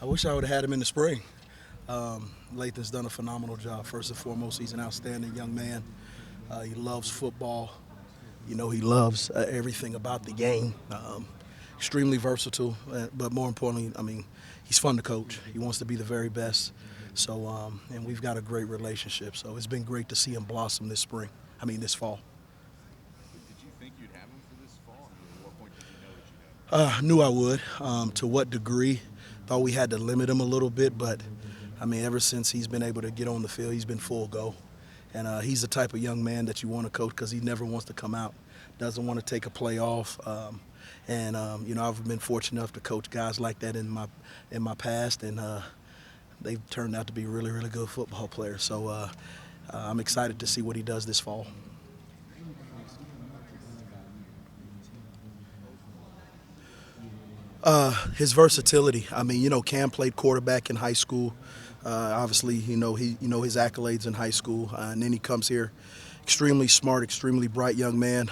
I wish I would have had him in the spring. Lathan's done a phenomenal job. First and foremost, he's an outstanding young man. He loves football. You know, he loves everything about the game. Extremely versatile, but more importantly, I mean, he's fun to coach. He wants to be the very best. So, and we've got a great relationship. So it's been great to see him blossom this spring. I mean, this fall. Did you think you'd have him for this fall? I mean, at what point did you know that you'd have him? Knew I would. To what degree? Thought we had to limit him a little bit, but I mean, ever since he's been able to get on the field, he's been full go. And he's the type of young man that you want to coach because he never wants to come out, doesn't want to take a play off. You know, I've been fortunate enough to coach guys like that in my past, and they've turned out to be really, really good football players. So I'm excited to see what he does this fall. His versatility. I mean, you know, Cam played quarterback in high school. Obviously, his accolades in high school, and then he comes here, extremely smart, extremely bright young man.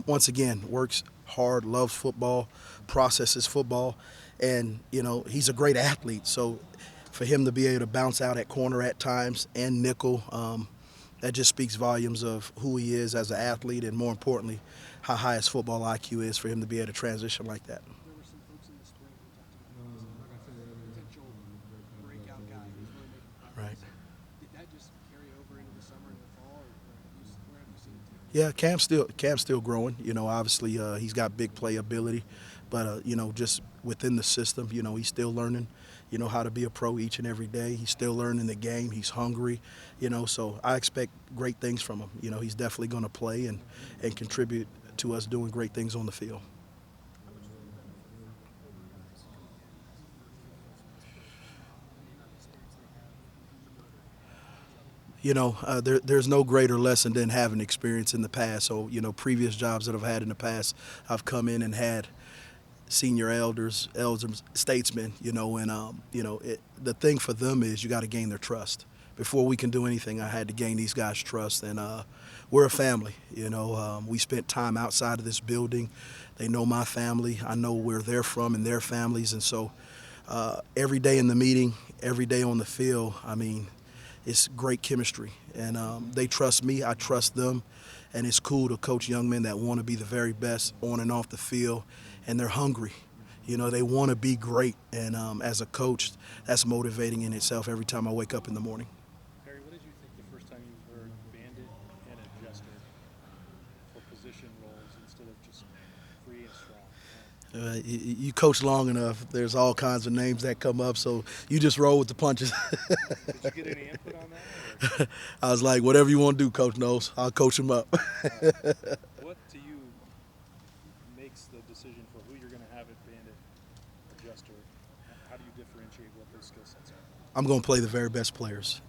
Once again, works hard, loves football, processes football, and you know he's a great athlete. So, for him to be able to bounce out at corner at times and nickel, that just speaks volumes of who he is as an athlete, and more importantly, how high his football IQ is for him to be able to transition like that. There were some folks in the spring who talked about this potential breakout guy who's really making Right. progress. Did that just carry over into the summer and the fall, or where have you seen it take? Yeah, Cam's still growing. You know, obviously he's got big play ability, but you know, just within the system, you know, he's still learning. You know how to be a pro each and every day. He's still learning the game. He's hungry. You know, so I expect great things from him. You know, he's definitely going to play and contribute to us doing great things on the field. You know, there's no greater lesson than having experience in the past. So, you know, previous jobs that I've had in the past, I've come in and had senior elders, statesmen, you know, and, the thing for them is you got to gain their trust. Before we can do anything, I had to gain these guys' trust. And we're a family, you know. We spent time outside of this building. They know my family. I know where they're from and their families. And so every day in the meeting, every day on the field, I mean, it's great chemistry, and they trust me. I trust them, and it's cool to coach young men that want to be the very best on and off the field, and they're hungry. You know, they want to be great, and as a coach, that's motivating in itself every time I wake up in the morning. Perry, what did you think the first time you heard bandit and adjuster for position roles instead of just free and strong? You coach long enough, there's all kinds of names that come up, so you just roll with the punches. Did you get any input on that? I was like, whatever you want to do, Coach knows. I'll coach him up. What to you makes the decision for who you're going to have at bandit adjuster? How do you differentiate what those skill sets are? I'm going to play the very best players.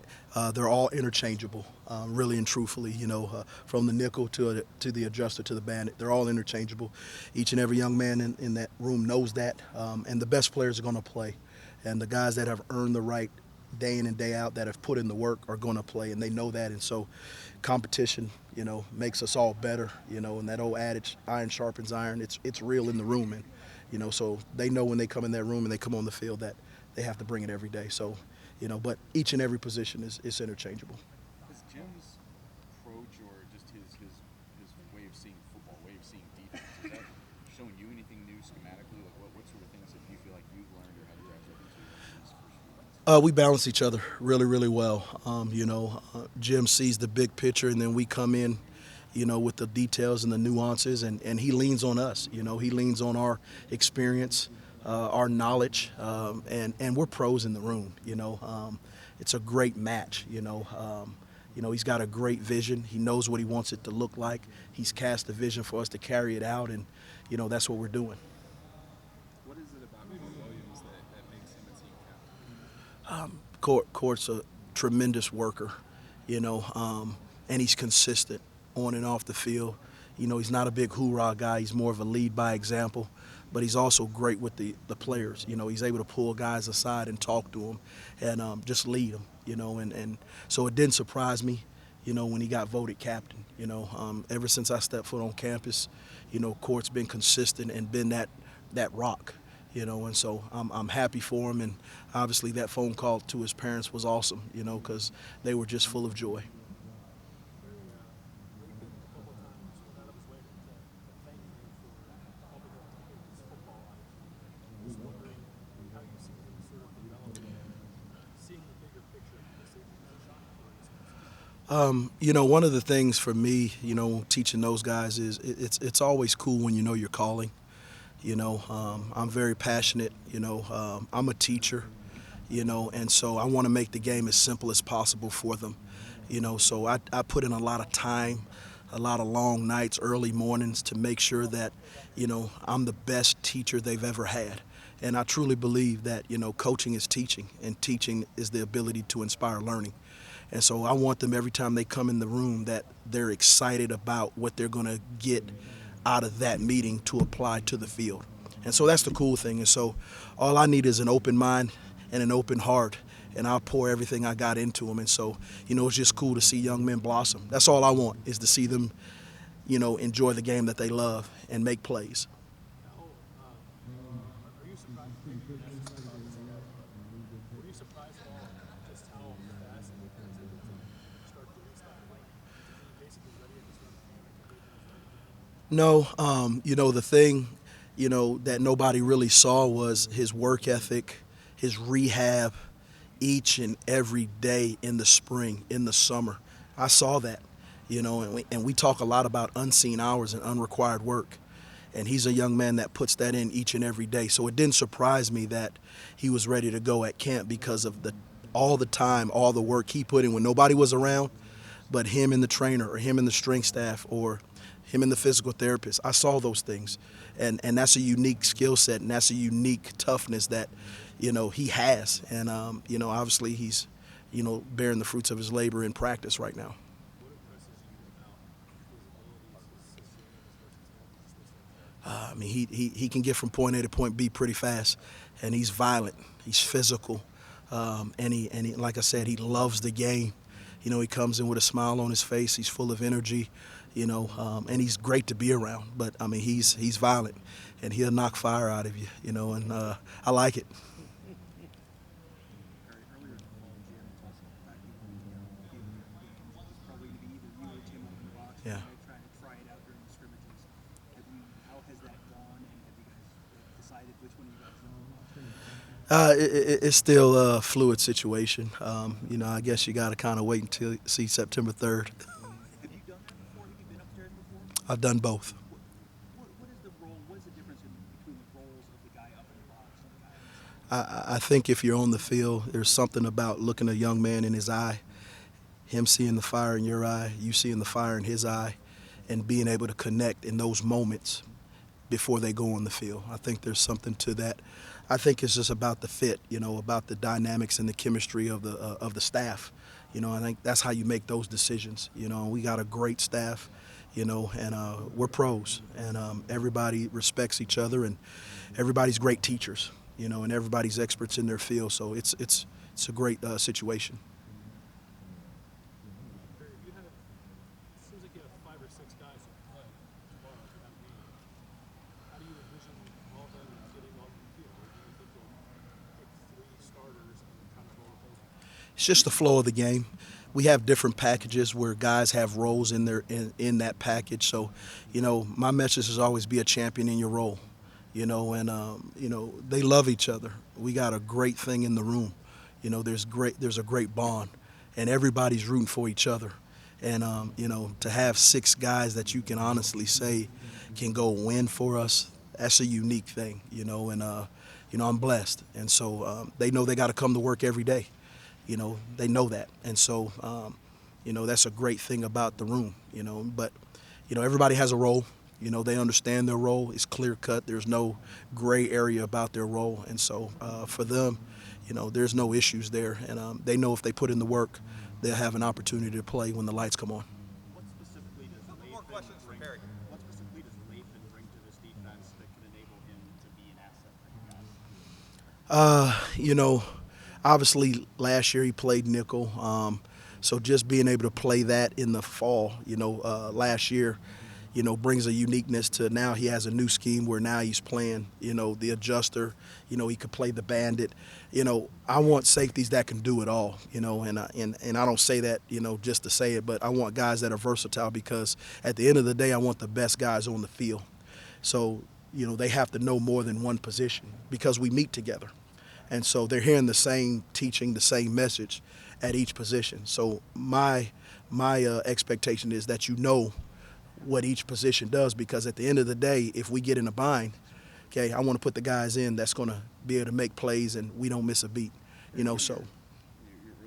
They're all interchangeable, really and truthfully. You know, from the nickel to the adjuster to the bandit, they're all interchangeable. Each and every young man in that room knows that, and the best players are going to play. And the guys that have earned the right day in and day out, that have put in the work, are going to play, and they know that. And so competition, you know, makes us all better, you know, and that old adage, iron sharpens iron, it's real in the room. And, you know, so they know when they come in that room and they come on the field that they have to bring it every day. So, you know, but each and every position is interchangeable. Has Jim's approach or just his way of seeing football, way of seeing defense, is that showing you anything new schematically? Like what sort of things have you feel like you've learned or have you guys looked into in these first few months? We balance each other really, really well. Jim sees the big picture, and then we come in, you know, with the details and the nuances, and he leans on us. You know, he leans on our experience, our knowledge, and we're pros in the room. You know, it's a great match. You know, he's got a great vision. He knows what he wants it to look like. He's cast a vision for us to carry it out, and you know that's what we're doing. What is it about Williams that makes him a team captain? Court's a tremendous worker, you know, and he's consistent on and off the field. You know, he's not a big hoorah guy. He's more of a lead by example, but he's also great with the players. You know, he's able to pull guys aside and talk to them and just lead them, you know, and so it didn't surprise me, you know, when he got voted captain. You know, ever since I stepped foot on campus, you know, Court's been consistent and been that rock. And so I'm happy for him. And obviously that phone call to his parents was awesome, because they were just full of joy. One of the things for me, teaching those guys is it's always cool when you know your calling. I'm very passionate. I'm a teacher. And so I want to make the game as simple as possible for them. So I put in a lot of time, a lot of long nights, early mornings to make sure that, I'm the best teacher they've ever had. And I truly believe that, coaching is teaching, and teaching is the ability to inspire learning. And so I want them every time they come in the room that they're excited about what they're going to get out of that meeting to apply to the field. And so that's the cool thing. And so all I need is an open mind and an open heart, and I'll pour everything I got into them. And so, it's just cool to see young men blossom. That's all I want, is to see them, enjoy the game that they love and make plays. No, the thing, that nobody really saw was his work ethic, his rehab each and every day in the spring, in the summer. I saw that, and we talk a lot about unseen hours and unrequired work. And he's a young man that puts that in each and every day. So it didn't surprise me that he was ready to go at camp because of all the time, all the work he put in when nobody was around, but him and the trainer or him and the strength staff or him and the physical therapist. I saw those things. And that's a unique skill set, and that's a unique toughness that, he has. And, obviously he's, bearing the fruits of his labor in practice right now. He can get from point A to point B pretty fast, and he's violent. He's physical, and he like I said, he loves the game. He comes in with a smile on his face. He's full of energy, and he's great to be around. But he's violent, and he'll knock fire out of you, and I like it. Earlier in the fall, Jim talked about probably going to be either you or Tim up in the box. Yeah. Trying to try it out during the scrimmages. How has that gone, and have you guys decided which one of you guys is in the box? It's still a fluid situation. I guess you got to kind of wait until see September 3rd. Have you done that before? Have you been upstairs before? I've done both. What is the role? What is the difference between the roles of the guy up in the box and the guy on the I think if you're on the field, there's something about looking a young man in his eye, him seeing the fire in your eye, you seeing the fire in his eye, and being able to connect in those moments before they go on the field. I think there's something to that. I think it's just about the fit, about the dynamics and the chemistry of the staff. I think that's how you make those decisions. We got a great staff, and we're pros, and everybody respects each other, and everybody's great teachers, and everybody's experts in their field. So it's a great situation. You have, it seems like you have 5 or 6 guys who play tomorrow for that game. How do you envision all of them getting on the field? Or do you think you'll pick 3 starters and kind of roll with those? It's just the flow of the game. We have different packages where guys have roles in in that package. So, my message is always be a champion in your role. And they love each other. We got a great thing in the room. There's a great bond, and everybody's rooting for each other. And to have 6 guys that you can honestly say can go win for us, that's a unique thing. And I'm blessed. And so they know they got to come to work every day. They know that. And so, that's a great thing about the room, but, everybody has a role. They understand their role. It's clear cut. There's no gray area about their role. And so for them, there's no issues there. And they know if they put in the work, they'll have an opportunity to play when the lights come on. What specifically does more questions for Perry. What specifically does Lathan bring to this defense that can enable him to be an asset for you guys? Obviously last year he played nickel. So just being able to play that in the fall, last year, brings a uniqueness to now he has a new scheme where now he's playing, the adjuster, he could play the bandit. I want safeties that can do it all, and I don't say that, just to say it, but I want guys that are versatile because at the end of the day, I want the best guys on the field. So, they have to know more than one position because we meet together. And so they're hearing the same teaching, the same message at each position. So my expectation is that what each position does, because at the end of the day, if we get in a bind, okay, I want to put the guys in that's going to be able to make plays and we don't miss a beat, so. You're really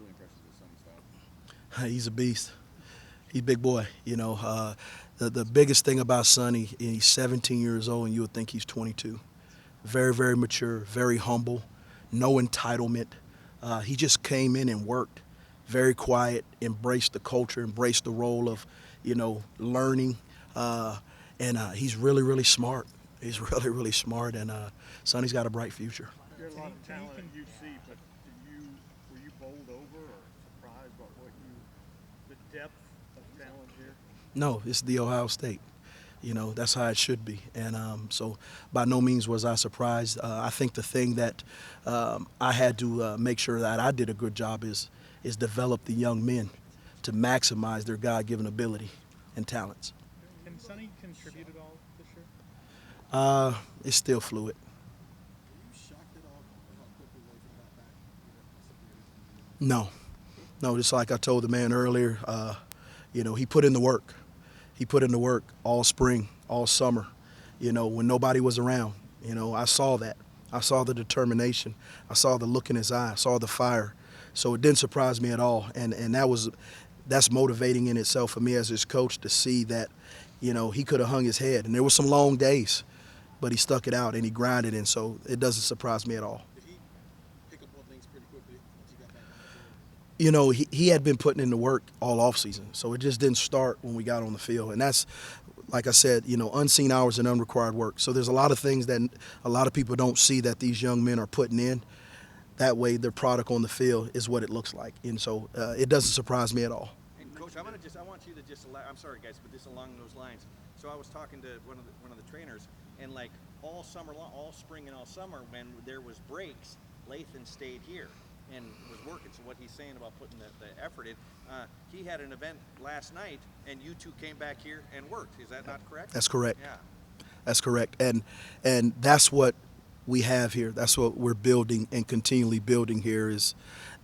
impressed with Sonny Style. He's a beast. He's a big boy, The biggest thing about Sonny, he's 17 years old and you would think he's 22. Very, very mature, very humble, no entitlement. He just came in and worked. Very quiet, embraced the culture, embraced the role of, learning. And he's really, really smart. He's really, really smart, and Sonny's got a bright future. There's a lot of talent you see, but were you bowled over or surprised by the depth of talent here? No, it's the Ohio State. That's how it should be. And so by no means was I surprised. I think the thing that I had to make sure that I did a good job is develop the young men to maximize their God-given ability and talents. Can Sonny contribute at all this year? It's still fluid. Are you shocked at all at how quickly Lathan got back? No, just like I told the man earlier, he put in the work. He put in the work all spring, all summer, when nobody was around. I saw that. I saw the determination. I saw the look in his eye. I saw the fire. So it didn't surprise me at all. And that's motivating in itself for me as his coach to see that, he could have hung his head. And there were some long days, but he stuck it out and he grinded. And so it doesn't surprise me at all. Did he pick up on things pretty quickly once he got back on the field? He had been putting in the work all offseason, so it just didn't start when we got on the field. And that's, like I said, unseen hours and unrequired work. So there's a lot of things that a lot of people don't see that these young men are putting in. That way their product on the field is what it looks like. And so it doesn't surprise me at all. And Coach, I want you to just, I'm sorry guys, but just along those lines. So I was talking to one of the trainers, and like all summer long, all spring and all summer, when there was breaks, Lathan stayed here and was working. So what he's saying about putting the effort in, he had an event last night, and you two came back here and worked. Is that not correct? That's correct. Yeah. That's correct. And that's what we have here. That's what we're building and continually building here is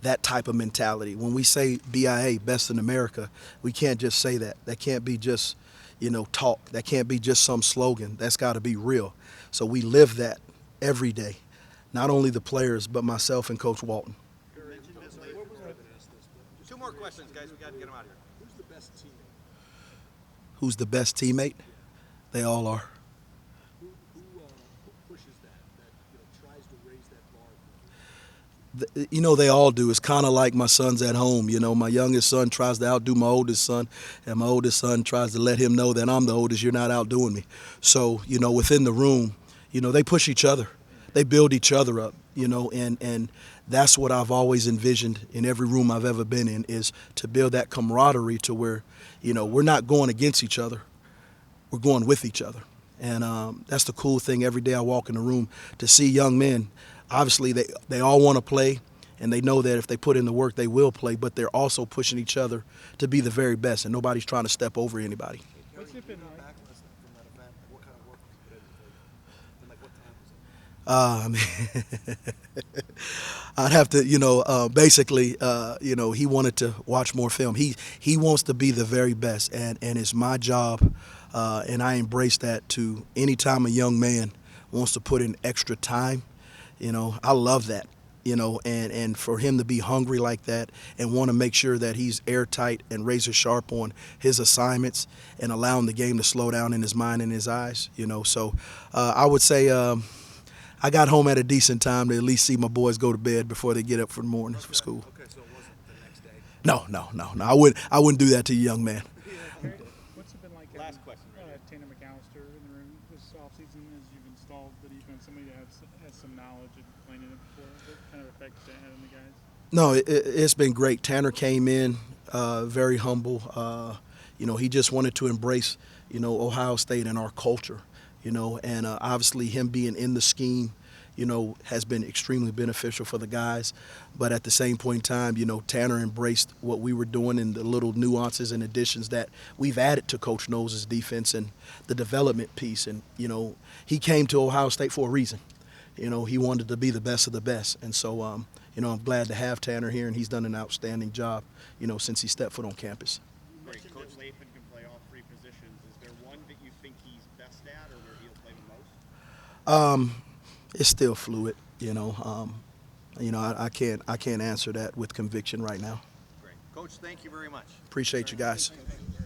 that type of mentality. When we say BIA, best in America, we can't just say that. That can't be just, talk. That can't be just some slogan. That's got to be real. So we live that every day. Not only the players, but myself and Coach Walton. Two more questions, guys. We got to get them out of here. Who's the best teammate? Who's the best teammate? They all are. Who pushes that tries to raise that bar? They all do. It's kind of like my sons at home. My youngest son tries to outdo my oldest son, and my oldest son tries to let him know that I'm the oldest, you're not outdoing me. So, within the room, they push each other. They build each other up, and that's what I've always envisioned in every room I've ever been in is to build that camaraderie to where, we're not going against each other. We're going with each other. And that's the cool thing every day I walk in the room to see young men. Obviously, they all want to play, and they know that if they put in the work, they will play, but they're also pushing each other to be the very best, and nobody's trying to step over anybody. What's it been like? Back from that event, what kind of work was put in for you? And what time was it? I'd have to, basically, he wanted to watch more film. He wants to be the very best, and it's my job, and I embrace that to any time a young man wants to put in extra time. I love that, and for him to be hungry like that and want to make sure that he's airtight and razor sharp on his assignments and allowing the game to slow down in his mind and his eyes, So I would say I got home at a decent time to at least see my boys go to bed before they get up for the morning for school. Okay, so it wasn't the next day. No. I wouldn't do that to a young man. Perry, what's it been like Last having, question, Tanner McAllister in the room this offseason as you've installed the defense, somebody that has some knowledge of playing in it before? What kind of effect has that had on the guys? No, it's been great. Tanner came in very humble. he just wanted to embrace, Ohio State and our culture, and obviously him being in the scheme, has been extremely beneficial for the guys. But at the same point in time, Tanner embraced what we were doing and the little nuances and additions that we've added to Coach Knowles' defense and the development piece. And, he came to Ohio State for a reason. He wanted to be the best of the best. And so, I'm glad to have Tanner here, and he's done an outstanding job, since he stepped foot on campus. You mentioned that Lathan can play all three positions. Is there one that you think he's best at, or where he'll play the most? It's still fluid, I can't answer that with conviction right now. Great. Coach, thank you very much. Appreciate you guys. Thank you.